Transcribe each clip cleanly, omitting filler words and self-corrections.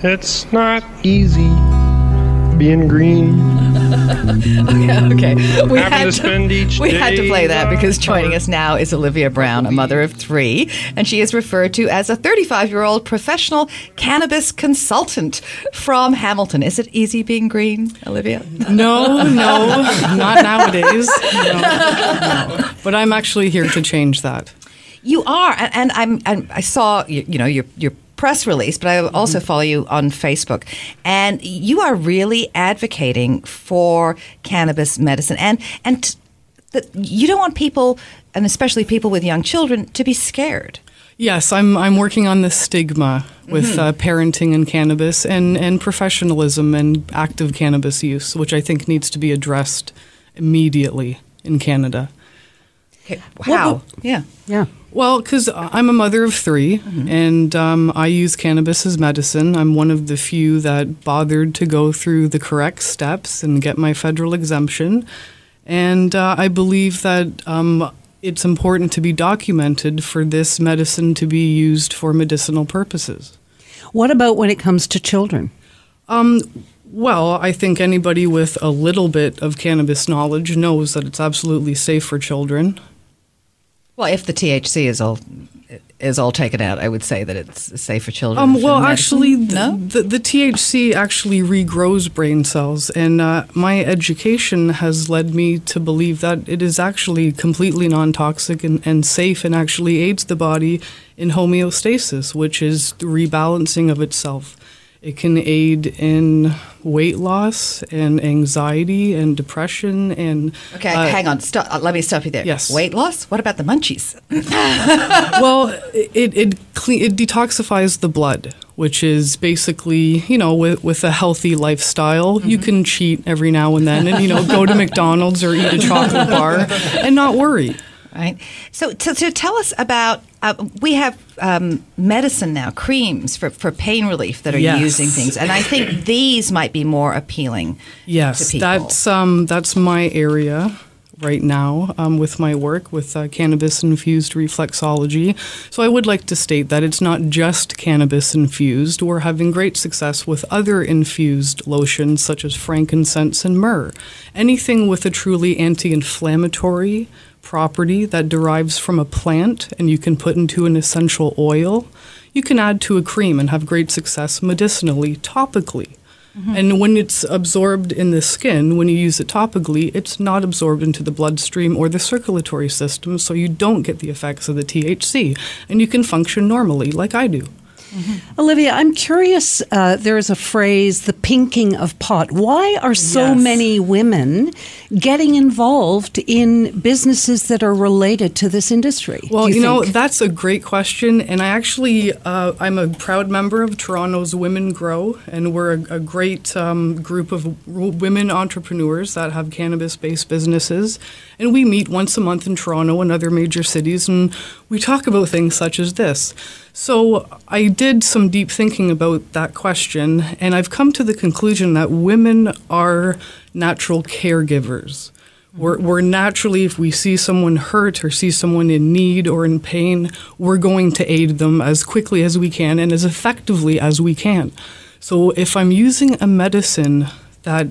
It's not easy being green. Okay. We Having to spend each we had to day play that because joining apart. us now is Olivia Brown, a mother of 3, and she is referred to as a 35-year-old professional cannabis consultant from Hamilton. Is it easy being green, Olivia? No, not nowadays. No. But I'm actually here to change that. You are, and I saw your press release, but I also follow you on Facebook, and you are really advocating for cannabis medicine, and you don't want people, and especially people with young children, to be scared. Yes, I'm working on the stigma with parenting and cannabis and professionalism and active cannabis use, which I think needs to be addressed immediately in Canada. Okay. Wow. Yeah. Well, because I'm a mother of 3, and I use cannabis as medicine. I'm one of the few that bothered to go through the correct steps and get my federal exemption. And I believe that it's important to be documented for this medicine to be used for medicinal purposes. What about when it comes to children? Well, I think anybody with a little bit of cannabis knowledge knows that it's absolutely safe for children. Well, if the THC is all taken out, I would say that it's safe for children. Well, actually, no? the THC actually regrows brain cells, and my education has led me to believe that it is actually completely non-toxic and safe, and actually aids the body in homeostasis, which is the rebalancing of itself. It can aid in weight loss and anxiety and depression and... Okay, hang on. Let me stop you there. Yes. Weight loss? What about the munchies? Well, it detoxifies the blood, which is basically, with a healthy lifestyle, you can cheat every now and then and, go to McDonald's or eat a chocolate bar and not worry. Right. So tell us about, we have medicine now, creams for pain relief that are using things. And I think these might be more appealing to people. That's my area right now with my work with Cannabis Infused Reflexology. So I would like to state that it's not just cannabis infused. We're having great success with other infused lotions such as frankincense and myrrh. Anything with a truly anti-inflammatory property that derives from a plant and you can put into an essential oil, you can add to a cream and have great success medicinally, topically. And when it's absorbed in the skin, when you use it topically, it's not absorbed into the bloodstream or the circulatory system, so you don't get the effects of the THC, and you can function normally like I do. Olivia, I'm curious, there is a phrase, the pinking of pot. Why are so many women getting involved in businesses that are related to this industry? Well, that's a great question. And I actually, I'm a proud member of Toronto's Women Grow, and we're a great group of women entrepreneurs that have cannabis-based businesses. And we meet once a month in Toronto and other major cities, and we talk about things such as this. So I did some deep thinking about that question, and I've come to the conclusion that women are natural caregivers. We're naturally, if we see someone hurt or see someone in need or in pain, we're going to aid them as quickly as we can and as effectively as we can. So if I'm using a medicine that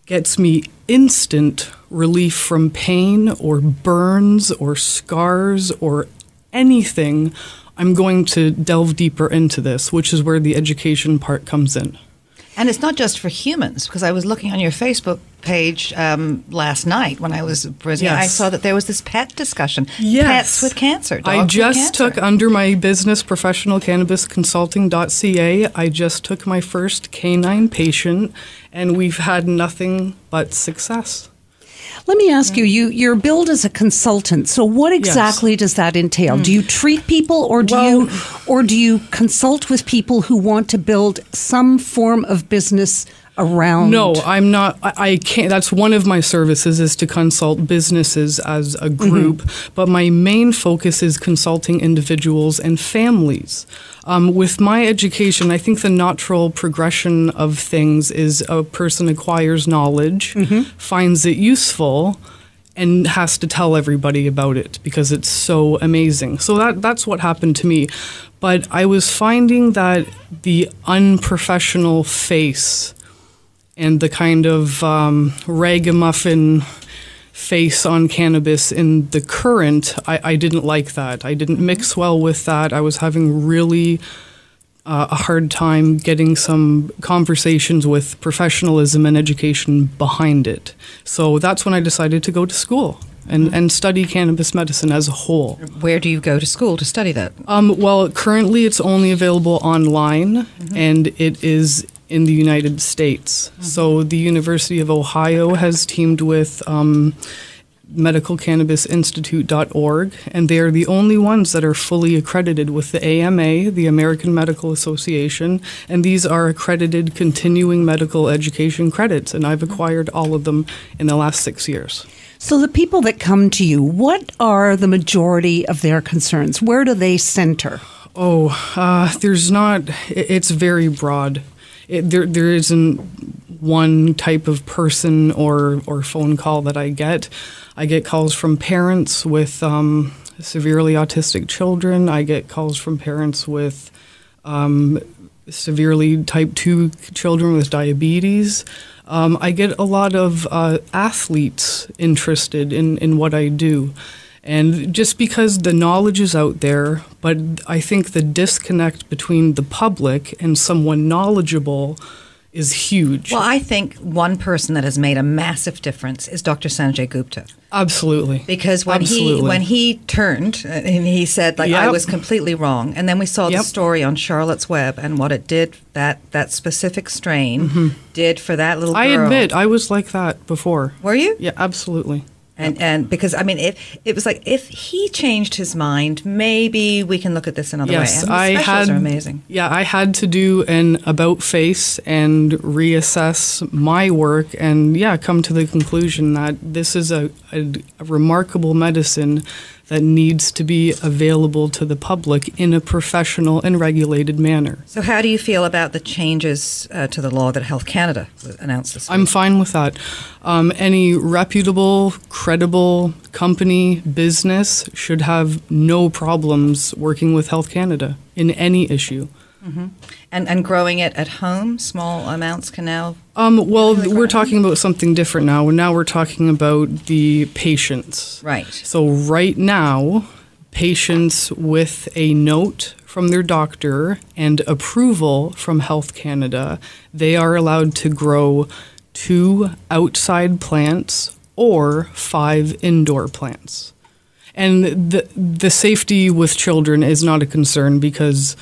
gets me instant relief from pain or burns or scars or anything, I'm going to delve deeper into this, which is where the education part comes in. And it's not just for humans, because I was looking on your Facebook page last night when I was browsing. I saw that there was this pet discussion. Pets with cancer. I just took, under my business professional cannabisconsulting.ca, I just took my first canine patient, and we've had nothing but success. Let me ask you, you're billed as a consultant. So what exactly does that entail? Do you treat people or do you consult with people who want to build some form of business around? No, I'm not. I can't. That's one of my services, is to consult businesses as a group. But my main focus is consulting individuals and families. With my education, I think the natural progression of things is a person acquires knowledge, finds it useful, and has to tell everybody about it because it's so amazing. So that's what happened to me. But I was finding that the unprofessional face and the kind of ragamuffin face on cannabis in the current, I didn't like that. I didn't mix well with that. I was having really a hard time getting some conversations with professionalism and education behind it. So that's when I decided to go to school and study cannabis medicine as a whole. Where do you go to school to study that? Well, currently it's only available online, and it is in the United States. So the University of Ohio has teamed with medicalcannabisinstitute.org, and they are the only ones that are fully accredited with the AMA, the American Medical Association, and these are accredited continuing medical education credits, and I've acquired all of them in the last 6 years. So the people that come to you, what are the majority of their concerns? Where do they center? There's not, it's very broad. There isn't one type of person or phone call that I get. I get calls from parents with severely autistic children. I get calls from parents with severely type 2 children with diabetes. I get a lot of athletes interested in what I do. And just because the knowledge is out there, but I think the disconnect between the public and someone knowledgeable is huge. Well, I think one person that has made a massive difference is Dr. Sanjay Gupta. Absolutely. Because when he turned and he said, like, I was completely wrong, and then we saw the story on Charlotte's Web and what it did, that specific strain did for that little girl. I admit, I was like that before. Were you? Yeah, absolutely. And because, I mean, it was like, if he changed his mind, maybe we can look at this another way. And the specials are amazing. Yeah, I had to do an about face and reassess my work and, come to the conclusion that this is a remarkable medicine that needs to be available to the public in a professional and regulated manner. So how do you feel about the changes to the law that Health Canada announced this week? I'm fine with that. Any reputable, credible company, business should have no problems working with Health Canada in any issue. And growing it at home, small amounts can now... we're talking about something different now. Now we're talking about the patients. Right. So right now, patients with a note from their doctor and approval from Health Canada, they are allowed to grow 2 outside plants or 5 indoor plants. And the safety with children is not a concern because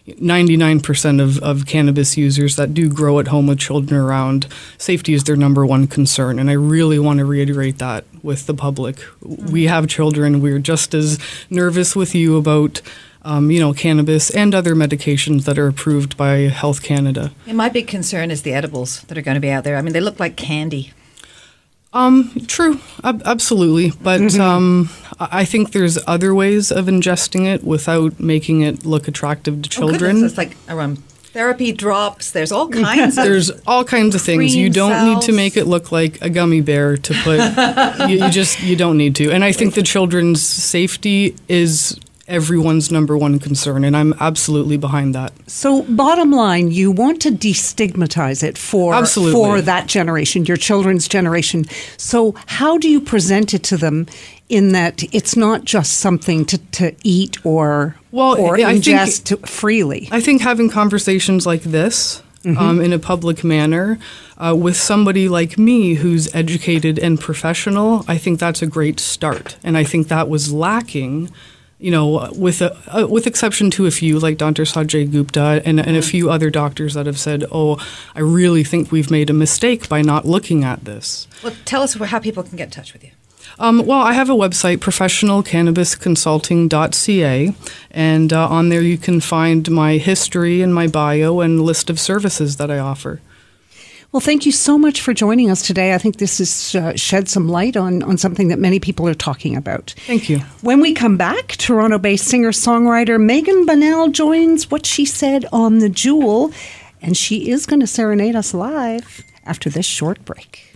99% of cannabis users that do grow at home with children around, safety is their number one concern. And I really want to reiterate that with the public. We have children. We're just as nervous with you about cannabis and other medications that are approved by Health Canada. And my big concern is the edibles that are going to be out there. I mean, they look like candy. True, absolutely. But I think there's other ways of ingesting it without making it look attractive to children. It's like therapy drops. There's all kinds of There's all kinds of things. You don't need to make it look like a gummy bear to put. you don't need to. And I think the children's safety is everyone's number one concern, and I'm absolutely behind that. So bottom line, you want to destigmatize it for that generation, your children's generation. So how do you present it to them in that it's not just something to eat or ingest freely? I think having conversations like this in a public manner with somebody like me who's educated and professional, I think that's a great start. And I think that was lacking, with exception to a few like Dr. Sanjay Gupta and a few other doctors that have said, I really think we've made a mistake by not looking at this. Well, tell us how people can get in touch with you. I have a website, professionalcannabisconsulting.ca, and on there you can find my history and my bio and list of services that I offer. Well, thank you so much for joining us today. I think this has shed some light on something that many people are talking about. Thank you. When we come back, Toronto-based singer-songwriter Megan Bunnell joins What She Said on The Jewel, and she is going to serenade us live after this short break.